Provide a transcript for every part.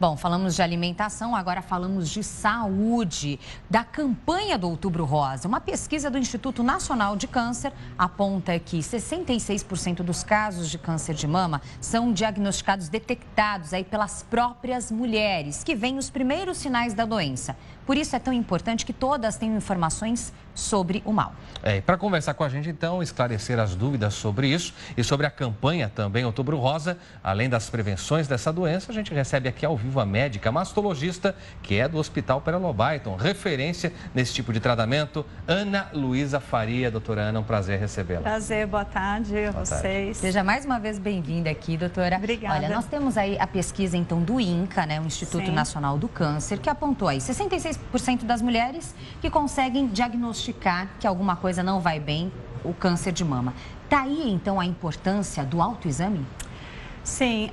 Bom, falamos de alimentação, agora falamos de saúde, da campanha do Outubro Rosa. Uma pesquisa do Instituto Nacional de Câncer aponta que 66% dos casos de câncer de mama são diagnosticados, detectados aí pelas próprias mulheres, que veem os primeiros sinais da doença. Por isso é tão importante que todas tenham informações sobre o mal. E para conversar com a gente, então, esclarecer as dúvidas sobre isso e sobre a campanha também Outubro Rosa, além das prevenções dessa doença, a gente recebe aqui ao vivo a médica mastologista, que é do Hospital Pérola Byton, referência nesse tipo de tratamento, Ana Luísa Faria. Doutora Ana, um prazer recebê-la. Prazer, boa tarde a vocês. Seja mais uma vez bem-vinda aqui, doutora. Obrigada. Olha, nós temos aí a pesquisa, então, do INCA, né, o Instituto Nacional do Câncer, que apontou aí 66% das mulheres que conseguem diagnosticar que alguma coisa não vai bem, o câncer de mama. Daí, então, a importância do autoexame? Sim,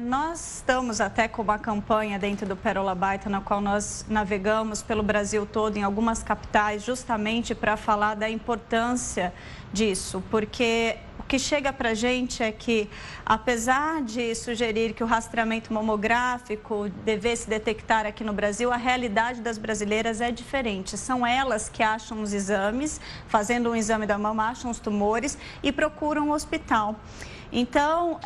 nós estamos até com uma campanha dentro do Pérola Byton, na qual nós navegamos pelo Brasil todo, em algumas capitais, justamente para falar da importância disso, porque o que chega para a gente é que, apesar de sugerir que o rastreamento mamográfico devesse detectar aqui no Brasil, a realidade das brasileiras é diferente. São elas que acham os exames, fazendo um exame da mama, acham os tumores e procuram o hospital. Então,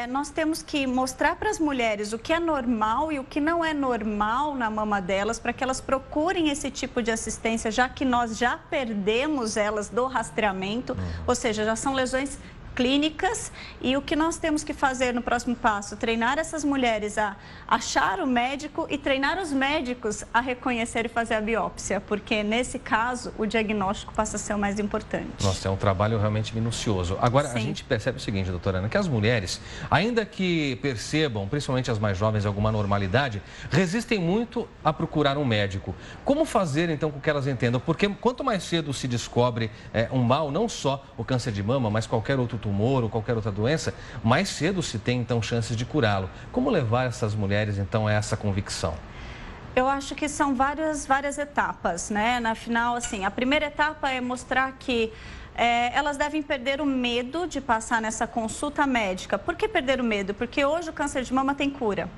nós temos que mostrar para as mulheres o que é normal e o que não é normal na mama delas, para que elas procurem esse tipo de assistência, já que nós já perdemos elas do rastreamento, ou seja, já são lesões clínicas, e o que nós temos que fazer no próximo passo? Treinar essas mulheres a achar o médico e treinar os médicos a reconhecer e fazer a biópsia, porque nesse caso o diagnóstico passa a ser o mais importante. Nossa, é um trabalho realmente minucioso. Agora, Sim. A gente percebe o seguinte, doutora Ana, que as mulheres, ainda que percebam, principalmente as mais jovens, alguma normalidade, resistem muito a procurar um médico. Como fazer, então, com que elas entendam? Porque quanto mais cedo se descobre um mal, não só o câncer de mama, mas qualquer outro tumor ou qualquer outra doença, mais cedo se tem, então, chances de curá-lo. Como levar essas mulheres, então, a essa convicção? Eu acho que são várias etapas, né? Na final, assim, a primeira etapa é mostrar que elas devem perder o medo de passar nessa consulta médica. Por que perder o medo? Porque hoje o câncer de mama tem cura.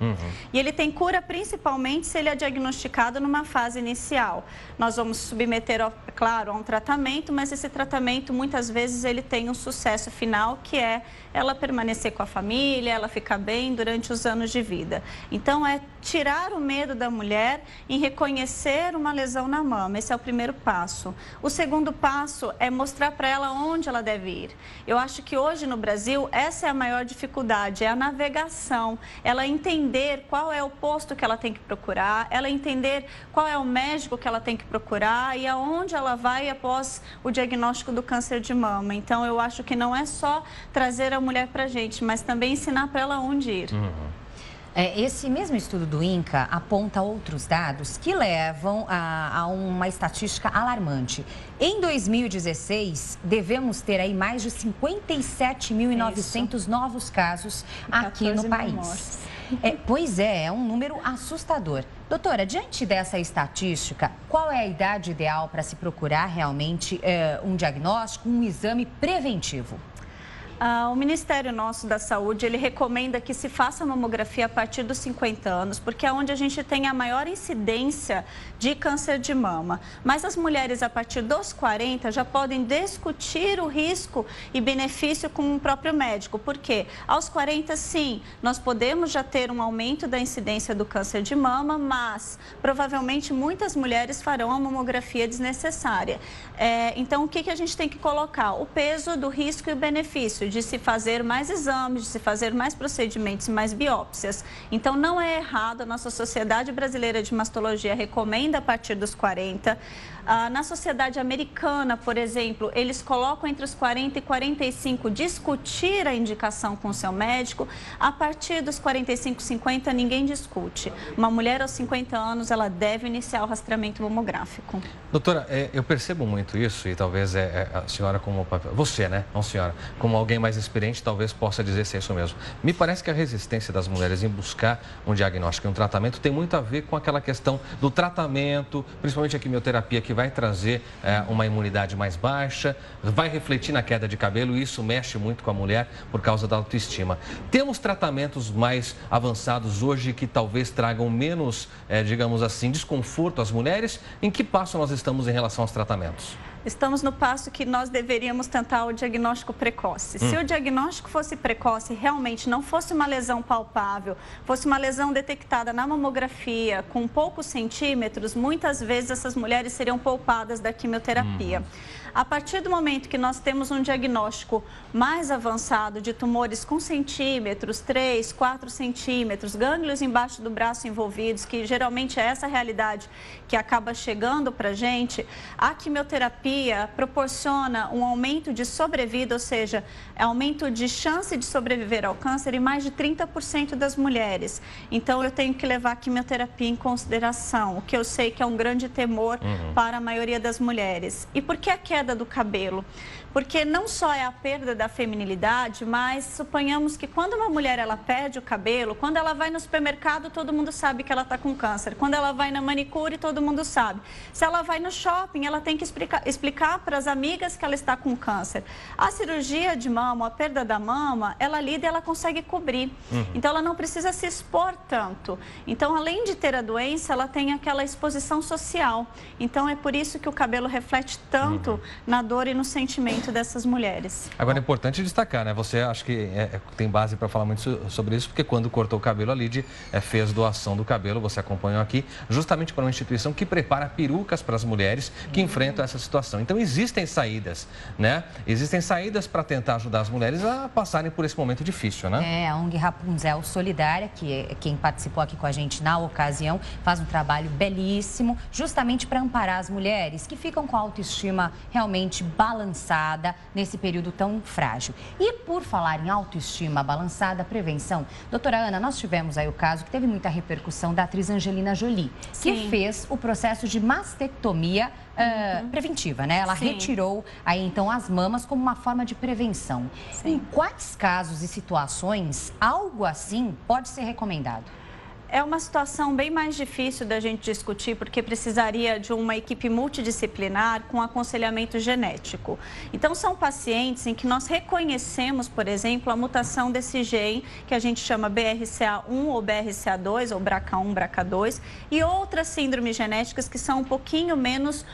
E ele tem cura principalmente se ele é diagnosticado numa fase inicial. Nós vamos submeter, claro, a um tratamento, mas esse tratamento muitas vezes ele tem um sucesso final, que é ela permanecer com a família, ela ficar bem durante os anos de vida. Então, é tirar o medo da mulher em reconhecer uma lesão na mama. Esse é o primeiro passo. O segundo passo é mostrar para ela onde ela deve ir. Eu acho que hoje no Brasil, essa é a maior dificuldade, é a navegação. Ela entender qual é o posto que ela tem que procurar, ela entender qual é o médico que ela tem que procurar e aonde ela vai após o diagnóstico do câncer de mama. Então, eu acho que não é só trazer a mulher para a gente, mas também ensinar para ela onde ir. Esse mesmo estudo do INCA aponta outros dados que levam a uma estatística alarmante. Em 2016, devemos ter aí mais de 57.900 novos casos aqui no país. Pois é um número assustador. Doutora, diante dessa estatística, qual é a idade ideal para se procurar realmente um diagnóstico, um exame preventivo? O Ministério nosso da Saúde, ele recomenda que se faça mamografia a partir dos 50 anos, porque é onde a gente tem a maior incidência de câncer de mama. Mas as mulheres a partir dos 40 já podem discutir o risco e benefício com o próprio médico. Por quê? Aos 40, sim, nós podemos já ter um aumento da incidência do câncer de mama, mas provavelmente muitas mulheres farão a mamografia desnecessária. Então, o que a gente tem que colocar? O peso do risco e o benefício de se fazer mais exames, de se fazer mais procedimentos, mais biópsias. Então, não é errado, a nossa Sociedade Brasileira de Mastologia recomenda a partir dos 40. Na sociedade americana, por exemplo, eles colocam entre os 40 e 45 discutir a indicação com o seu médico. A partir dos 45, 50, ninguém discute. Uma mulher aos 50 anos, ela deve iniciar o rastreamento mamográfico. Doutora, eu percebo muito isso e talvez a senhora como... Você, né? Não senhora. Como alguém mais experiente, talvez possa dizer se é isso mesmo. Me parece que a resistência das mulheres em buscar um diagnóstico e um tratamento tem muito a ver com aquela questão do tratamento, principalmente a quimioterapia que que vai trazer uma imunidade mais baixa, vai refletir na queda de cabelo e isso mexe muito com a mulher por causa da autoestima. Temos tratamentos mais avançados hoje que talvez tragam menos, digamos assim, desconforto às mulheres. Em que passo nós estamos em relação aos tratamentos? Estamos no passo que nós deveríamos tentar o diagnóstico precoce. Se o diagnóstico fosse precoce, realmente não fosse uma lesão palpável, fosse uma lesão detectada na mamografia com poucos centímetros, muitas vezes essas mulheres seriam poupadas da quimioterapia. A partir do momento que nós temos um diagnóstico mais avançado de tumores com centímetros, 3, 4 centímetros, gânglios embaixo do braço envolvidos, que geralmente é essa realidade que acaba chegando para a gente, a quimioterapia proporciona um aumento de sobrevida, ou seja, aumento de chance de sobreviver ao câncer em mais de 30% das mulheres. Então, eu tenho que levar a quimioterapia em consideração, o que eu sei que é um grande temor para a maioria das mulheres. E por que a queda do cabelo? Porque não só é a perda da feminilidade, mas suponhamos que quando uma mulher ela perde o cabelo, quando ela vai no supermercado, todo mundo sabe que ela está com câncer. Quando ela vai na manicure, todo mundo sabe. Se ela vai no shopping, ela tem que explicar para as amigas que ela está com câncer. A cirurgia de mama, a perda da mama, ela lida e ela consegue cobrir. Então, ela não precisa se expor tanto. Então, além de ter a doença, ela tem aquela exposição social. Então, é por isso que o cabelo reflete tanto na dor e no sentimento dessas mulheres. Agora, é importante destacar, né? Você acha que tem base para falar muito sobre isso, porque quando cortou o cabelo, a Lid fez doação do cabelo, você acompanhou aqui, justamente para uma instituição que prepara perucas para as mulheres que enfrentam essa situação. Então, existem saídas, né? Existem saídas para tentar ajudar as mulheres a passarem por esse momento difícil, né? A ONG Rapunzel Solidária, que é quem participou aqui com a gente na ocasião, faz um trabalho belíssimo, justamente para amparar as mulheres que ficam com a autoestima realmente balançada nesse período tão frágil. E por falar em autoestima balançada, prevenção, doutora Ana, nós tivemos aí o caso que teve muita repercussão da atriz Angelina Jolie, que fez o processo de mastectomia preventiva, né? Ela retirou aí então as mamas como uma forma de prevenção. Em quais casos e situações algo assim pode ser recomendado? É uma situação bem mais difícil da gente discutir, porque precisaria de uma equipe multidisciplinar com aconselhamento genético. Então, são pacientes em que nós reconhecemos, por exemplo, a mutação desse gene, que a gente chama BRCA1 ou BRCA2, ou BRCA1, BRCA2, e outras síndromes genéticas que são um pouquinho menos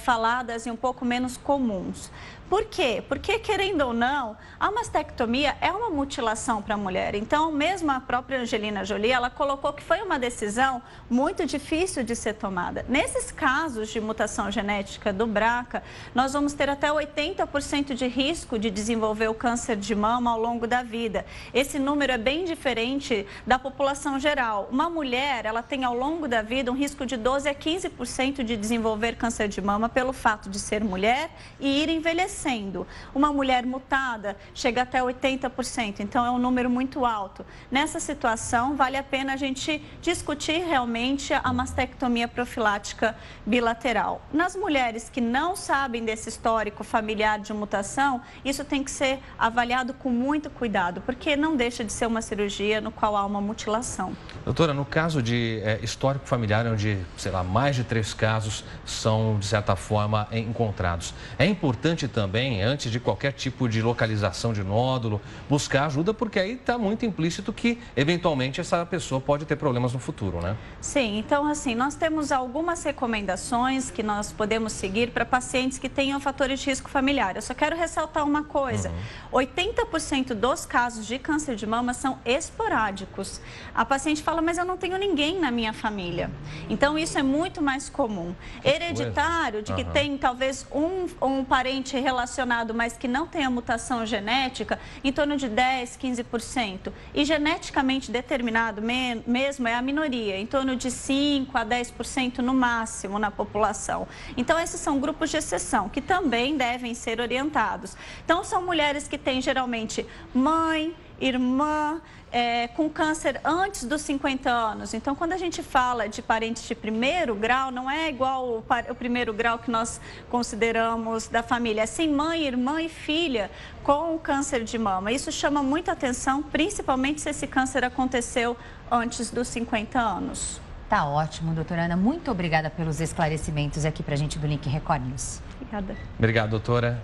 faladas e um pouco menos comuns. Por quê? Porque, querendo ou não, a mastectomia é uma mutilação para a mulher. Então, mesmo a própria Angelina Jolie, ela colocou que foi uma decisão muito difícil de ser tomada. Nesses casos de mutação genética do BRCA, nós vamos ter até 80% de risco de desenvolver o câncer de mama ao longo da vida. Esse número é bem diferente da população geral. Uma mulher, ela tem ao longo da vida um risco de 12 a 15% de desenvolver câncer de mama pelo fato de ser mulher e ir envelhecendo. Uma mulher mutada chega até 80%, então é um número muito alto. Nessa situação, vale a pena a gente discutir realmente a mastectomia profilática bilateral. Nas mulheres que não sabem desse histórico familiar de mutação, isso tem que ser avaliado com muito cuidado, porque não deixa de ser uma cirurgia no qual há uma mutilação. Doutora, no caso de histórico familiar, onde, sei lá, mais de 3 casos são, de certa forma, encontrados, é importante também, antes de qualquer tipo de localização de nódulo, buscar ajuda, porque aí está muito implícito que, eventualmente, essa pessoa pode ter problemas no futuro, né? Sim, então, assim, nós temos algumas recomendações que nós podemos seguir para pacientes que tenham fatores de risco familiar. Eu só quero ressaltar uma coisa, 80% dos casos de câncer de mama são esporádicos. A paciente fala, mas eu não tenho ninguém na minha família. Então, isso é muito mais comum. Hereditário, de que tem talvez um parente relacionado, mas que não tem a mutação genética, em torno de 10, 15%. E geneticamente determinado mesmo é a minoria, em torno de 5 a 10% no máximo na população. Então, esses são grupos de exceção, que também devem ser orientados. Então, são mulheres que têm geralmente mãe, irmã, com câncer antes dos 50 anos. Então, quando a gente fala de parentes de primeiro grau, não é igual o primeiro grau que nós consideramos da família. É sim mãe, irmã e filha com câncer de mama. Isso chama muita atenção, principalmente se esse câncer aconteceu antes dos 50 anos. Tá ótimo, doutora Ana. Muito obrigada pelos esclarecimentos aqui pra gente do Link Record News. Obrigada. Obrigado, doutora.